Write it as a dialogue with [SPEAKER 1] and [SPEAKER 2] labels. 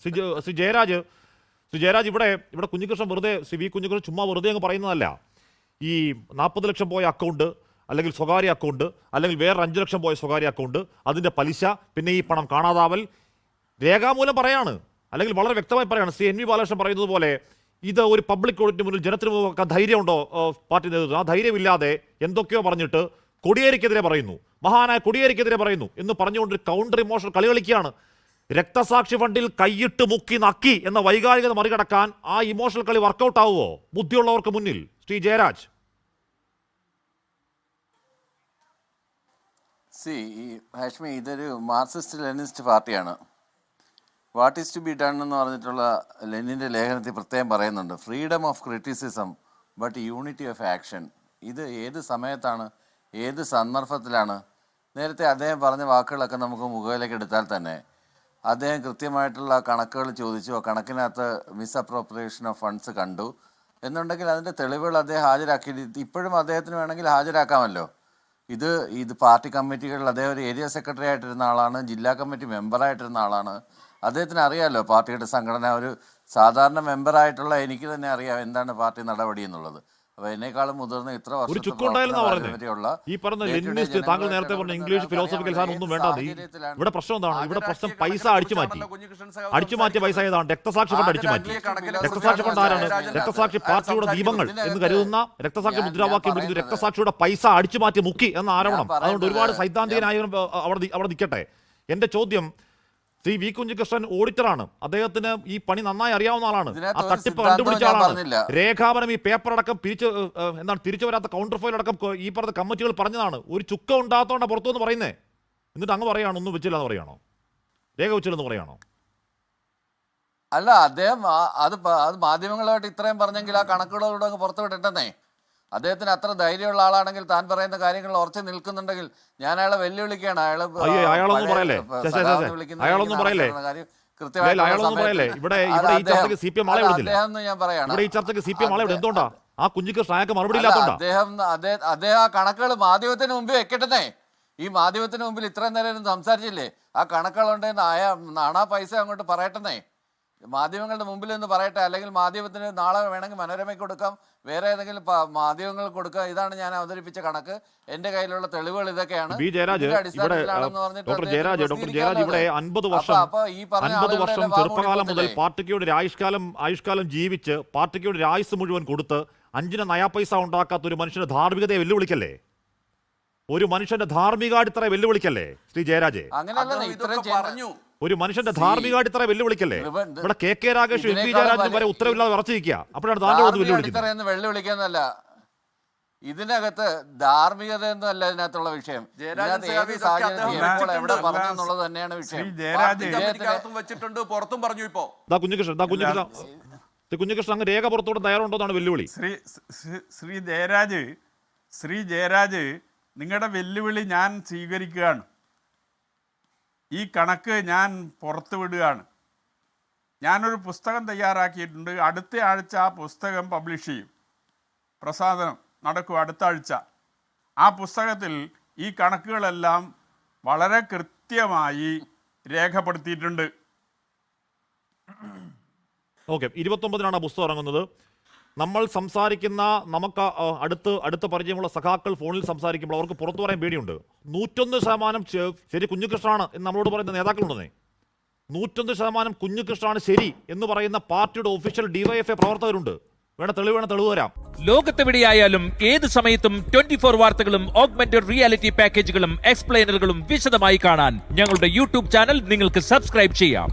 [SPEAKER 1] ശ്രീ ജയരാജ് ഇവിടെ കുഞ്ഞികൃഷ്ണൻ വെറുതെ വി കുഞ്ഞികൃഷ്ണൻ ചുമ്മാ വെറുതെ അങ്ങ് പറയുന്നതല്ല. ഈ 40 ലക്ഷം പോയ അക്കൗണ്ട്, അല്ലെങ്കിൽ സ്വകാര്യ അക്കൗണ്ട്, അല്ലെങ്കിൽ വേറെ 5 ലക്ഷം പോയ സ്വകാര്യ അക്കൗണ്ട്, അതിൻ്റെ പലിശ, പിന്നെ ഈ പണം കാണാതാവൽ രേഖാമൂലം പറയാണ്, അല്ലെങ്കിൽ വളരെ വ്യക്തമായി പറയാണ്. ശ്രീ NV ബാലകൃഷ്ണൻ പറയുന്നത് പോലെ ഇത് ഒരു പബ്ലിക് ഓഡിറ്റിന് മുന്നിൽ ജനത്തിന് മുമ്പ് ധൈര്യമുണ്ടോ പാർട്ടി നേതൃത്വം? ആ ധൈര്യമില്ലാതെ എന്തൊക്കെയോ പറഞ്ഞിട്ട് കൊടിയേരിക്കെതിരെ പറയുന്നു, മഹാനായ കൊടിയേരിക്കെതിരെ പറയുന്നു എന്ന് പറഞ്ഞുകൊണ്ടൊരു കൗണ്ടർ ഇമോഷണൽ കളി കളിക്കുകയാണ്. രക്തസാക്ഷി ഫണ്ടിൽ കൈയിട്ട് മുക്കി നക്കി എന്ന വൈകാരികത മറികടക്കാൻ ആ ഇമോഷണൽ കളി വർക്കൗട്ട് ആവുമോ ബുദ്ധിയുള്ളവർക്ക് മുന്നിൽ? ശ്രീ ജയരാജ്,
[SPEAKER 2] ഹാഷ്മി, ഇതൊരു മാർക്സിസ്റ്റ് ലെനിനിസ്റ്റ് പാർട്ടിയാണ്. What is to be done എന്ന് പറഞ്ഞിട്ടുള്ള ലെനിൻ്റെ ലേഖനത്തിൽ പ്രത്യേകം പറയുന്നുണ്ട്, freedom of criticism but unity of action. ഇത് ഏത് സമയത്താണ്, ഏത് സന്ദർഭത്തിലാണ്? നേരത്തെ അദ്ദേഹം പറഞ്ഞ വാക്കുകളൊക്കെ നമുക്ക് മുഖവിലേക്ക് എടുത്താൽ തന്നെ അദ്ദേഹം കൃത്യമായിട്ടുള്ള കണക്കുകൾ ചോദിച്ചു, ആ കണക്കിനകത്ത് മിസ്അപ്രോപ്രിയേഷൻ ഓഫ് ഫണ്ട്സ് കണ്ടു എന്നുണ്ടെങ്കിൽ അതിൻ്റെ തെളിവുകൾ അദ്ദേഹം ഹാജരാക്കി. ഇപ്പോഴും അദ്ദേഹത്തിന് വേണമെങ്കിൽ ഹാജരാക്കാമല്ലോ. ഇത് പാർട്ടി കമ്മിറ്റികളിൽ അദ്ദേഹം ഒരു ഏരിയ സെക്രട്ടറി ആയിട്ടിരുന്ന ആളാണ്, ജില്ലാ കമ്മിറ്റി മെമ്പറായിട്ടിരുന്ന ആളാണ്. അദ്ദേഹത്തിന് അറിയാമല്ലോ പാർട്ടിയുടെ സംഘടന. ഒരു സാധാരണ മെമ്പറായിട്ടുള്ള എനിക്ക് തന്നെ അറിയാം എന്താണ് പാർട്ടി നടപടി എന്നുള്ളത്. അപ്പൊ എന്നെക്കാളും മുതിർന്ന ഇത്ര
[SPEAKER 1] ഈ പറഞ്ഞ ലെനിനിസ്റ്റ്, താങ്കൾ നേരത്തെ പറഞ്ഞ ഇംഗ്ലീഷ് ഫിലോസഫിക്കൽ സാധനം ഒന്നും വേണ്ട. ഇവിടെ പ്രശ്നം എന്താണ്? ഇവിടെ പ്രശ്നം പൈസ അടിച്ചുമാറ്റിയ പൈസ ഏതാണ്? രക്തസാക്ഷി ഫണ്ട് അടിച്ചുമാറ്റി. രക്തസാക്ഷി ഫണ്ട് ആരാണ്? രക്തസാക്ഷി പാർട്ടിയുടെ ദീപങ്ങൾ എന്ന് കരുതുന്ന രക്തസാക്ഷി മുദ്രാവാക്യം വിളിക്കുന്നത് രക്തസാക്ഷിയുടെ പൈസ അടിച്ചുമാറ്റി മുക്കി എന്ന ആരോപണം. അതുകൊണ്ട് ഒരുപാട് സൈദ്ധാന്തികനായ അവിടെ നിൽക്കട്ടെ. എന്റെ ചോദ്യം, ശ്രീ വി കുഞ്ഞികൃഷ്ണൻ ഓഡിറ്ററാണ്, അദ്ദേഹത്തിന് ഈ പണി നന്നായി അറിയാവുന്ന ആളാണ്, ആ തട്ടിപ്പ് കണ്ടുപിടിച്ച ആളാണ്. രേഖാപനം, ഈ പേപ്പർ അടക്കം തിരിച്ചു വരാത്ത കൗണ്ടർ ഫയൽ അടക്കം ഈ പറഞ്ഞ കമ്മിറ്റികൾ പറഞ്ഞതാണ്. ഒരു ചുക്ക ഉണ്ടാകത്തോണ്ടാണ് പുറത്തുനിന്ന് പറയുന്നേ. എന്നിട്ട് അങ്ങ് പറയാണ് ഒന്നും വെച്ചില്ല എന്ന് പറയാണോ? രേഖ വെച്ചില്ലെന്ന് പറയാണോ?
[SPEAKER 2] അല്ല, അദ്ദേഹം അത് മാധ്യമങ്ങളുമായിട്ട് ഇത്രയും പറഞ്ഞെങ്കിൽ ആ കണക്കുകളോട് അങ്ങ് പുറത്തു വിട്ടിട്ടെന്നേ. അദ്ദേഹത്തിന് അത്ര ധൈര്യമുള്ള ആളാണെങ്കിൽ, താൻ പറയുന്ന കാര്യങ്ങൾ ഉറച്ചു നിൽക്കുന്നുണ്ടെങ്കിൽ ഞാൻ അയാളെ വെല്ലുവിളിക്കുകയാണ്.
[SPEAKER 1] അയാളൊന്നും പറയല്ലേ?
[SPEAKER 2] അദ്ദേഹം ആ കണക്കുകൾ മാധ്യമത്തിന് മുമ്പിൽ വെക്കട്ടെ. ഈ മാധ്യമത്തിന് മുമ്പിൽ ഇത്രയും നേരം സംസാരിച്ചില്ലേ, ആ കണക്കുകളുണ്ടെന്ന് നാണാ പൈസ അങ്ങോട്ട് പറയട്ടെ, മാധ്യമങ്ങളുടെ മുമ്പിൽ നിന്ന് പറയട്ടെ. അല്ലെങ്കിൽ മാധ്യമത്തിന് നാളെ വേണമെങ്കിൽ മനോരമയ്ക്ക് കൊടുക്കാം, വേറെ ഏതെങ്കിലും മാധ്യമങ്ങൾക്ക് കൊടുക്കാം. ഇതാണ് ഞാൻ അവതരിപ്പിച്ച കണക്ക്, എന്റെ കയ്യിലുള്ള തെളിവുകൾ ഇതൊക്കെയാണ്.
[SPEAKER 1] ഡോക്ടർ ജയരാജ് ഇവിടെ 50 വർഷം ചെറുപ്പകാലം മുതൽ പാർട്ടിക്ക് ഒരു ആയുഷ്കാലം ജീവിച്ച് പാർട്ടിക്ക് ഒരു ആയുസ് മുഴുവൻ കൊടുത്ത് 5 നയാ പൈസ ഉണ്ടാക്കാത്ത ഒരു മനുഷ്യന്റെ ധാർമ്മികതയെ വെല്ലുവിളിക്കല്ലേ? ഒരു മനുഷ്യന്റെ ധാർമ്മികാടിത്തറ വെല്ലുവിളിക്കല്ലേ ശ്രീ ജയരാജ്? ഒരു മനുഷ്യന്റെ ധാർമ്മികാടിത്തറ വെല്ലുവിളിക്കല്ലേ? ഇവിടെ KK രാഗേഷ്, MP ജയരാജനും വരെ ഉത്തരവില്ലാതെ വിറച്ചിരിക്കുക. അപ്പോഴാണ് താങ്കൾ
[SPEAKER 2] വെല്ലുവിളിക്കുന്നതല്ല, ഇതിനകത്ത് ധാർമ്മികത ഒന്നും അല്ല ഇതിനകത്തുള്ള വിഷയം. എവിടെ പറഞ്ഞു എന്നുള്ളത് തന്നെയാണ് വിഷയം. പുറത്തും പറഞ്ഞു. ഇപ്പോ
[SPEAKER 1] കുഞ്ഞികൃഷ്ണൻ അങ്ങ് രേഖ പുറത്തോടെ തയ്യാറുണ്ടോന്നാണ് വെല്ലുവിളി.
[SPEAKER 3] ശ്രീ ജയരാജ്, നിങ്ങളുടെ വെല്ലുവിളി ഞാൻ സ്വീകരിക്കുകയാണ്. ഈ കണക്ക് ഞാൻ പുറത്തു വിടുകയാണ്. ഞാനൊരു പുസ്തകം തയ്യാറാക്കിയിട്ടുണ്ട്. അടുത്ത ആഴ്ച ആ പുസ്തകം പബ്ലിഷ് ചെയ്യും. പ്രസാദനം നടക്കും അടുത്ത ആഴ്ച. ആ പുസ്തകത്തിൽ ഈ കണക്കുകളെല്ലാം വളരെ കൃത്യമായി രേഖപ്പെടുത്തിയിട്ടുണ്ട്.
[SPEAKER 1] ഓക്കെ, 29-നാണ് ആ പുസ്തകം ഇറങ്ങുന്നത്. നമ്മൾ സംസാരിക്കുന്ന, നമുക്ക് അടുത്ത പരിചയമുള്ള സഖാക്കൾ ഫോണിൽ സംസാരിക്കുമ്പോൾ അവർക്ക് പുറത്തു പറയാൻ പേടിയുണ്ട്. 101% ശരി കുഞ്ഞികൃഷ്ണനാണ് എന്ന് നമ്മളോട് പറയുന്ന നേതാക്കളുണ്ടെന്നേ. 101% കുഞ്ഞികൃഷ്ണനാണ് ശരി എന്ന് പറയുന്ന പാർട്ടിയുടെ ഒഫീഷ്യൽ DYFI പ്രവർത്തകരുണ്ട്. തെളിവ് തരാം.
[SPEAKER 4] ലോകത്തെവിടെയായാലും ഏത് സമയത്തും 24 വാർത്തകളും ഓഗ്മെന്റഡ് റിയാലിറ്റി പാക്കേജുകളും എക്സ്പ്ലെയിനറുകളും വിശദമായി കാണാൻ ഞങ്ങളുടെ YouTube ചാനൽ നിങ്ങൾക്ക് സബ്സ്ക്രൈബ് ചെയ്യാം.